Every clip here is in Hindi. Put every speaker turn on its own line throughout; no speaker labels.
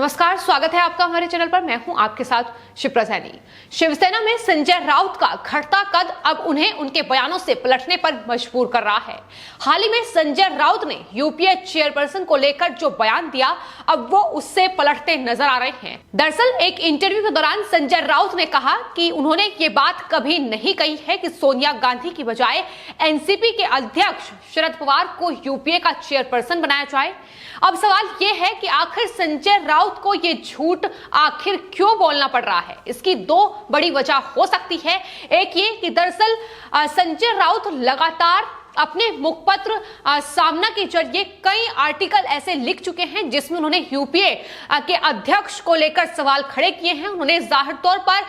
नमस्कार, स्वागत है आपका हमारे चैनल पर। मैं हूं आपके साथ शिप्रा सैनी। शिवसेना में संजय राउत का घटता कद अब उन्हें उनके बयानों से पलटने पर मजबूर कर रहा है। हाल ही में संजय राउत ने यूपीए चेयरपर्सन को लेकर जो बयान दिया, अब वो उससे पलटते नजर आ रहे हैं। दरअसल एक इंटरव्यू के दौरान संजय राउत ने कहा कि उन्होंने ये बात कभी नहीं कही है कि सोनिया गांधी की बजाय एनसीपी के अध्यक्ष शरद पवार को यूपीए का चेयरपर्सन बनाया जाए। अब सवाल ये है कि आखिर संजय राउत को ये झूठ आखिर क्यों बोलना पड़ रहा है। इसकी दो बड़ी वजह हो सकती है। एक ये कि दरअसल संजय राउत लगातार अपने मुखपत्र सामना के जरिए कई आर्टिकल ऐसे लिख चुके हैं जिसमें उन्होंने यूपीए के अध्यक्ष को लेकर सवाल खड़े किए हैं। उन्होंने जाहिर तौर पर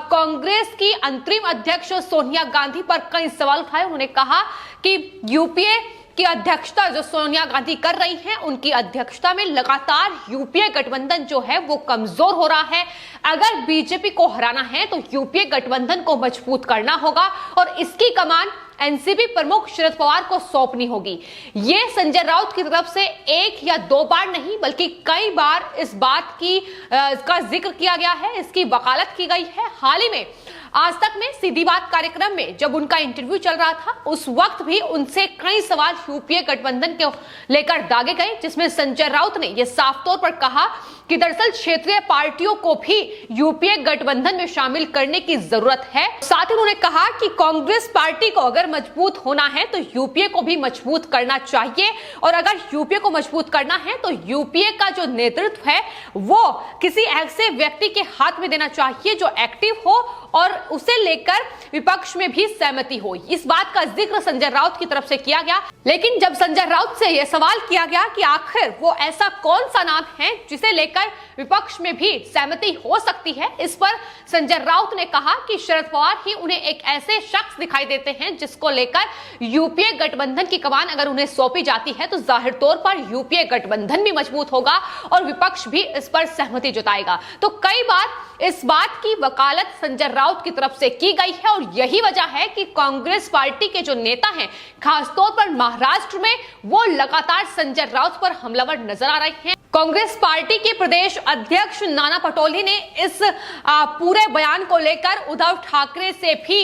कांग्रेस की अंतरिम अध्यक्ष सोनिया गांधी पर कई सवाल उठाए। उन्होंने कहा कि यूपीए की अध्यक्षता जो सोनिया गांधी कर रही हैं, उनकी अध्यक्षता में लगातार यूपीए गठबंधन जो है वो कमजोर हो रहा है। अगर बीजेपी को हराना है तो यूपीए गठबंधन को मजबूत करना होगा और इसकी कमान एनसीपी प्रमुख शरद पवार को सौंपनी होगी। ये संजय राउत की तरफ से एक या दो बार नहीं बल्कि कई बार इस बात की का जिक्र किया गया है, इसकी वकालत की गई है। हाल ही में आज तक में सीधी बात कार्यक्रम में जब उनका इंटरव्यू चल रहा था, उस वक्त भी उनसे कई सवाल यूपीए गठबंधन के लेकर दागे गए, जिसमें संजय राउत ने यह साफ तौर पर कहा कि दरअसल क्षेत्रीय पार्टियों को भी यूपीए गठबंधन में शामिल करने की जरूरत है। साथ ही उन्होंने कहा कि कांग्रेस पार्टी को अगर मजबूत होना है तो यूपीए को भी मजबूत करना चाहिए, और अगर यूपीए को मजबूत करना है तो यूपीए का जो नेतृत्व है वो किसी ऐसे व्यक्ति के हाथ में देना चाहिए जो एक्टिव हो और उसे लेकर विपक्ष में भी सहमति हो। इस बात का जिक्र संजय राउत की तरफ से किया गया। लेकिन जब संजय राउत से यह सवाल किया गया कि आखिर वो ऐसा कौन सा नाम है जिसे लेकर विपक्ष में भी सहमति हो सकती है, इस पर संजय राउत ने कहा कि शरद पवार ही उन्हें एक ऐसे शख्स दिखाई देते हैं जिसको लेकर यूपीए गठबंधन की कमान अगर उन्हें सौंपी जाती है तो जाहिर तौर पर यूपीए गठबंधन भी मजबूत होगा और विपक्ष भी इस पर सहमति जताएगा। तो कई बार इस बात की वकालत संजय राउत की तरफ से की गई है और यही वजह है कि कांग्रेस पार्टी के जो नेता हैं, खासतौर पर महाराष्ट्र में, वो लगातार संजय राउत पर हमलावर नजर आ रहे हैं। कांग्रेस पार्टी के प्रदेश अध्यक्ष नाना पटोले ने इस पूरे बयान को लेकर उद्धव ठाकरे से भी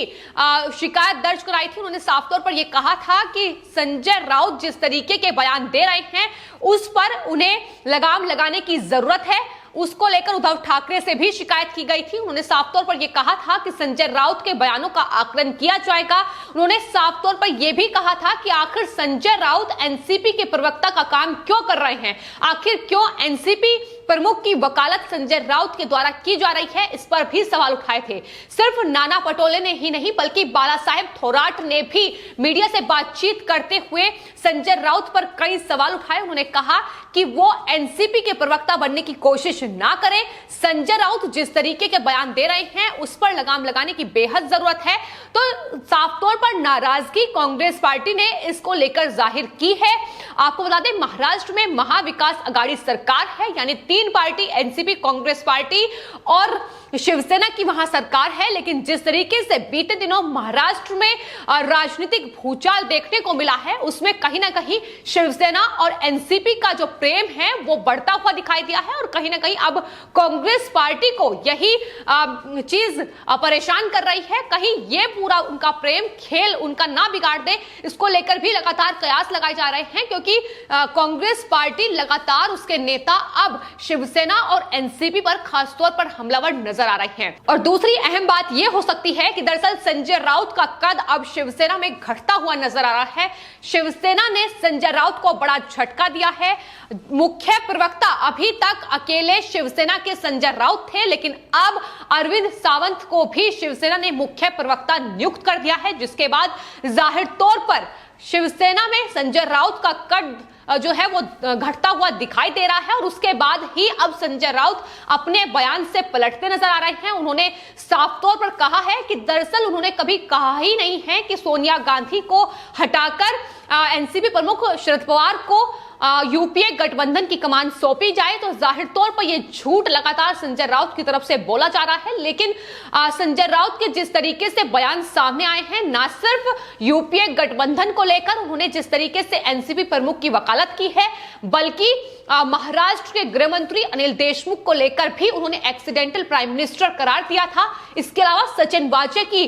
शिकायत दर्ज कराई थी। उन्होंने साफ तौर पर यह कहा था कि संजय राउत जिस तरीके के बयान दे रहे हैं उस पर उन्हें लगाम लगाने की जरूरत है। उसको लेकर उद्धव ठाकरे से भी शिकायत की गई थी। उन्होंने साफ तौर पर यह कहा था कि संजय राउत के बयानों का आकलन किया जाएगा। उन्होंने साफ तौर पर यह भी कहा था कि आखिर संजय राउत एनसीपी के प्रवक्ता का काम क्यों कर रहे हैं, आखिर क्यों एनसीपी प्रमुख की वकालत संजय राउत के द्वारा की जा रही है, इस पर भी सवाल उठाए थे। सिर्फ नाना पटोले ने ही नहीं बल्कि बाला साहेब थोराट ने भी मीडिया से बातचीत करते हुए संजय राउत पर कई सवाल उठाए। उन्होंने कहा कि वो एनसीपी के प्रवक्ता बनने की कोशिश ना करें। संजय राउत जिस तरीके के बयान दे रहे हैं उस पर लगाम लगाने की बेहद जरूरत है। तो साफ तौर पर नाराजगी कांग्रेस पार्टी ने इसको लेकर जाहिर की है। आपको बता दें, महाराष्ट्र में महाविकास आघाड़ी सरकार है, यानी तीन पार्टी, एनसीपी, कांग्रेस पार्टी और शिवसेना की वहां सरकार है। लेकिन जिस तरीके से बीते दिनों महाराष्ट्र में राजनीतिक भूचाल देखने को मिला है, उसमें कहीं ना कहीं शिवसेना और एनसीपी का जो प्रेम है वो बढ़ता हुआ दिखाई दिया है और कहीं ना कहीं अब कांग्रेस पार्टी को यही चीज परेशान कर रही है। कहीं ये पूरा उनका प्रेम खेल उनका ना बिगाड़ दे, इसको लेकर भी लगातार कयास लगाए जा रहे हैं, क्योंकि कांग्रेस पार्टी लगातार, उसके नेता अब शिवसेना और एनसीपी पर खासतौर पर हमलावर नजर आ रहे हैं। और दूसरी अहम बात यह हो सकती है कि दरअसल संजय राउत का कद अब शिवसेना में घटता हुआ नजर आ रहा है। शिवसेना ने संजय राउत को बड़ा झटका दिया है। मुख्य प्रवक्ता अभी तक अकेले शिवसेना के संजय राउत थे, लेकिन अब अरविंद सावंत को भी शिवसेना ने मुख्य प्रवक्ता नियुक्त कर दिया है, जिसके बाद जाहिर तौर पर शिवसेना में संजय राउत का कद जो है वो घटता हुआ दिखाई दे रहा है। और उसके बाद ही अब संजय राउत अपने बयान से पलटते नजर आ रहे हैं। उन्होंने साफ तौर पर कहा है कि दरअसल उन्होंने कभी कहा ही नहीं है कि सोनिया गांधी को हटाकर एनसीपी प्रमुख शरद पवार को यूपीए गठबंधन की कमान सौंपी जाए, तो जाहिर तौर पर यह झूठ लगातार संजय राउत की तरफ से बोला जा रहा है। लेकिन संजय राउत के जिस तरीके से बयान सामने आए हैं, ना सिर्फ यूपीए गठबंधन को लेकर उन्होंने जिस तरीके से एनसीपी प्रमुख की वकालत की है, बल्कि महाराष्ट्र के गृह मंत्री अनिल देशमुख को लेकर भी उन्होंने एक्सीडेंटल प्राइम मिनिस्टर करार दिया था। इसके अलावा सचिन वाजे की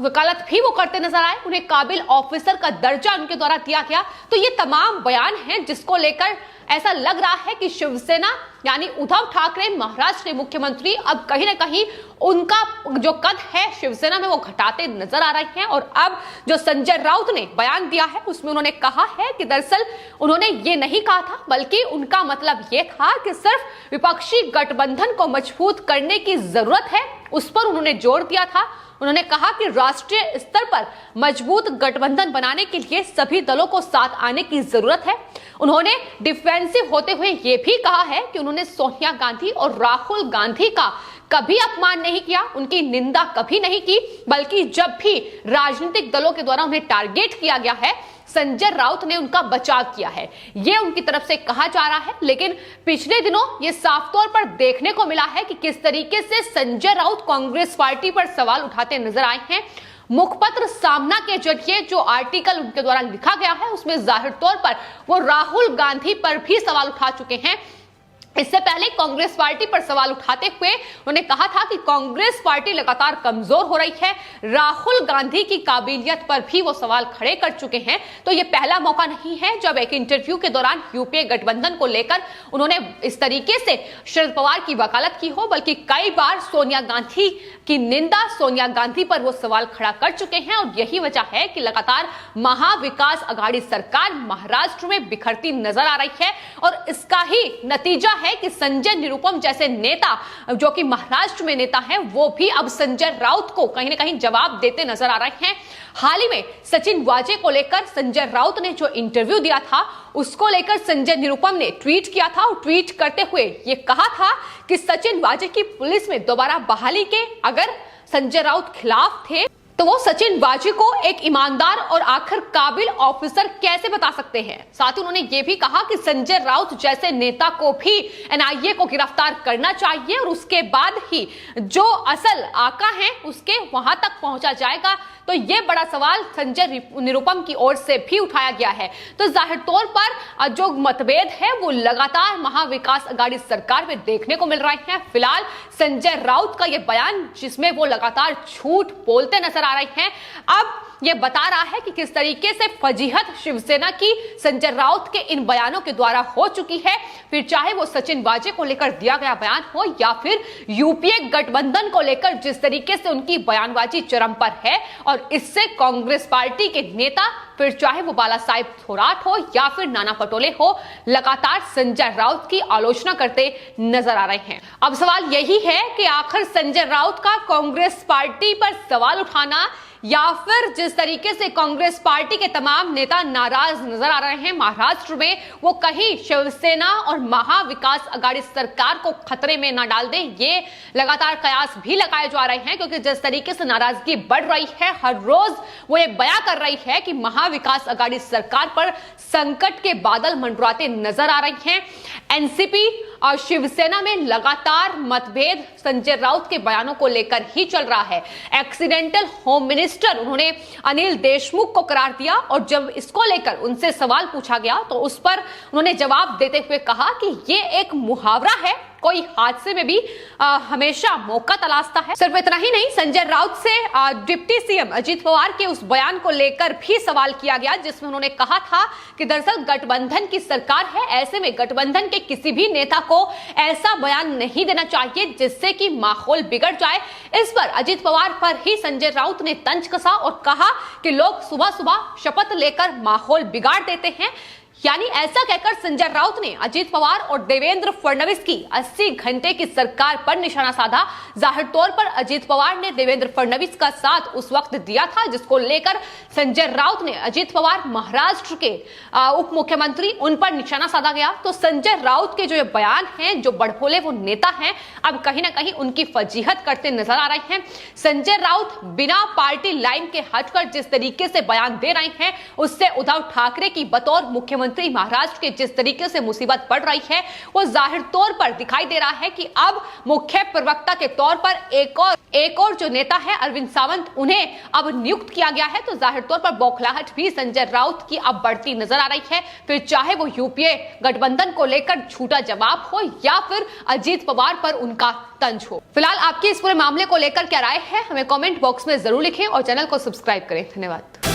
वकालत भी वो करते नजर आए, उन्हें काबिल ऑफिसर का दर्जा उनके द्वारा दिया गया। तो ये तमाम बयान हैं जिसको लेकर ऐसा लग रहा है कि शिवसेना यानी उद्धव ठाकरे महाराष्ट्र के मुख्यमंत्री अब कहीं ना कहीं उनका जो कद है शिवसेना में वो घटाते नजर आ रहे हैं। और अब जो संजय राउत ने बयान दिया है उसमें उन्होंने कहा है कि दरअसल उन्होंने ये नहीं कहा था, बल्कि उनका मतलब ये था कि सिर्फ विपक्षी गठबंधन को मजबूत करने की जरूरत है, उस पर उन्होंने जोर दिया था। उन्होंने कहा कि राष्ट्रीय स्तर पर मजबूत गठबंधन बनाने के लिए सभी दलों को साथ आने की जरूरत है। उन्होंने डिफेंसिव होते हुए यह भी कहा है कि उन्होंने सोनिया गांधी और राहुल गांधी का कभी अपमान नहीं किया, उनकी निंदा कभी नहीं की, बल्कि जब भी राजनीतिक दलों के द्वारा उन्हें टारगेट किया गया है संजय राउत ने उनका बचाव किया है, ये उनकी तरफ से कहा जा रहा है। लेकिन पिछले दिनों ये साफ तौर पर देखने को मिला है कि किस तरीके से संजय राउत कांग्रेस पार्टी पर सवाल उठाते नजर आए हैं। मुखपत्र सामना के जरिए जो आर्टिकल उनके द्वारा लिखा गया है उसमें जाहिर तौर पर वो राहुल गांधी पर भी सवाल उठा चुके हैं। इससे पहले कांग्रेस पार्टी पर सवाल उठाते हुए उन्होंने कहा था कि कांग्रेस पार्टी लगातार कमजोर हो रही है, राहुल गांधी की काबिलियत पर भी वो सवाल खड़े कर चुके हैं। तो ये पहला मौका नहीं है जब एक इंटरव्यू के दौरान यूपीए गठबंधन को लेकर उन्होंने इस तरीके से शरद पवार की वकालत की हो, बल्कि कई बार सोनिया गांधी की निंदा, सोनिया गांधी पर वो सवाल खड़ा कर चुके हैं। और यही वजह है कि लगातार महाविकास अघाड़ी सरकार महाराष्ट्र में बिखरती नजर आ रही है। और इसका ही नतीजा है कि संजय निरुपम जैसे नेता जो कि महाराष्ट्र में नेता हैं, वो भी अब संजय राउत को कहीं ना कहीं जवाब देते नजर आ रहे हैं। हाल ही में सचिन वाजे को लेकर संजय राउत ने जो इंटरव्यू दिया था उसको लेकर संजय निरुपम ने ट्वीट किया था और ट्वीट करते हुए ये कहा था कि सचिन वाजे की पुलिस में दोबारा बहाली के अगर संजय राउत खिलाफ थे तो वो सचिन वाजे को एक ईमानदार और आखिर काबिल ऑफिसर कैसे बता सकते हैं। साथ ही उन्होंने ये भी कहा कि संजय राउत जैसे नेता को भी एनआईए को गिरफ्तार करना चाहिए और उसके बाद ही जो असल आका है उसके वहां तक पहुंचा जाएगा। तो ये बड़ा सवाल संजय निरुपम की ओर से भी उठाया गया है। तो जाहिर तौर पर जो मतभेद है वो लगातार महाविकास अघाड़ी सरकार में देखने को मिल रहे हैं। फिलहाल संजय राउत का ये बयान जिसमें वो लगातार झूठ बोलते नजर आ रहे हैं, अब ये बता रहा है कि किस तरीके से फजीहत शिवसेना की संजय राउत के इन बयानों के द्वारा हो चुकी है। फिर चाहे वो सचिन वाजे को लेकर दिया गया बयान हो या फिर यूपीए गठबंधन को लेकर जिस तरीके से उनकी बयानबाजी चरम पर है, और इससे कांग्रेस पार्टी के नेता फिर चाहे वो बाला साहेब थोराट हो या फिर नाना पटोले हो, लगातार संजय राउत की आलोचना करते नजर आ रहे हैं। अब सवाल यही है कि आखिर संजय राउत का कांग्रेस पार्टी पर सवाल उठाना या फिर जिस तरीके से कांग्रेस पार्टी के तमाम नेता नाराज नजर आ रहे हैं महाराष्ट्र में, वो कहीं शिवसेना और महाविकास अघाड़ी सरकार को खतरे में ना डाल दे, ये लगातार कयास भी लगाए जा रहे हैं। क्योंकि जिस तरीके से नाराजगी बढ़ रही है, हर रोज वो ये बयां कर रही है कि महाविकास अघाड़ी सरकार पर संकट के बादल मंडराते नजर आ रहे हैं। एनसीपी और शिवसेना में लगातार मतभेद संजय राउत के बयानों को लेकर ही चल रहा है। एक्सीडेंटल होम मिनिस्टर उन्होंने अनिल देशमुख को करार दिया और जब इसको लेकर उनसे सवाल पूछा गया तो उस पर उन्होंने जवाब देते हुए कहा कि ये एक मुहावरा है, कोई हादसे में भी हमेशा मौका तलाशता है। सिर्फ इतना ही नहीं, संजय राउत से डिप्टी सीएम अजित पवार के उस बयान को लेकर भी सवाल किया गया जिसमें उन्होंने कहा था कि दरअसल गठबंधन की सरकार है, ऐसे में गठबंधन के किसी भी नेता को ऐसा बयान नहीं देना चाहिए जिससे कि माहौल बिगड़ जाए। इस पर अजित पवार पर ही संजय राउत ने तंज कसा और कहा कि लोग सुबह सुबह शपथ लेकर माहौल बिगाड़ देते हैं। यानी ऐसा कहकर संजय राउत ने अजित पवार और देवेंद्र फडणवीस की 80 घंटे की सरकार पर निशाना साधा। जाहिर तौर पर अजित पवार ने देवेंद्र फडणवीस का साथ उस वक्त दिया था जिसको लेकर संजय राउत ने अजित पवार महाराष्ट्र के उप मुख्यमंत्री उन पर निशाना साधा गया। तो संजय राउत के जो बयान हैं, जो बड़भोले वो नेता हैं, अब कहीं ना कहीं उनकी फजीहत करते नजर आ रहे हैं। संजय राउत बिना पार्टी लाइन के हटकर जिस तरीके से बयान दे रहे हैं उससे उद्धव ठाकरे की बतौर मुख्यमंत्री मुख्यमंत्री महाराष्ट्र के जिस तरीके से मुसीबत बढ़ रही है वो जाहिर तौर पर दिखाई दे रहा है कि अब मुख्य प्रवक्ता के तौर पर एक और जो नेता है अरविंद सावंत, उन्हें अब नियुक्त किया गया है। तो जाहिर तौर पर बौखलाहट भी संजय राउत की अब बढ़ती नजर आ रही है, फिर चाहे वो यूपीए गठबंधन को लेकर झूठा जवाब हो या फिर अजीत पवार पर उनका तंज हो। फिलहाल आपकी इस पूरे मामले को लेकर क्या राय है, हमें कमेंट बॉक्स में जरूर लिखें और चैनल को सब्सक्राइब करें। धन्यवाद।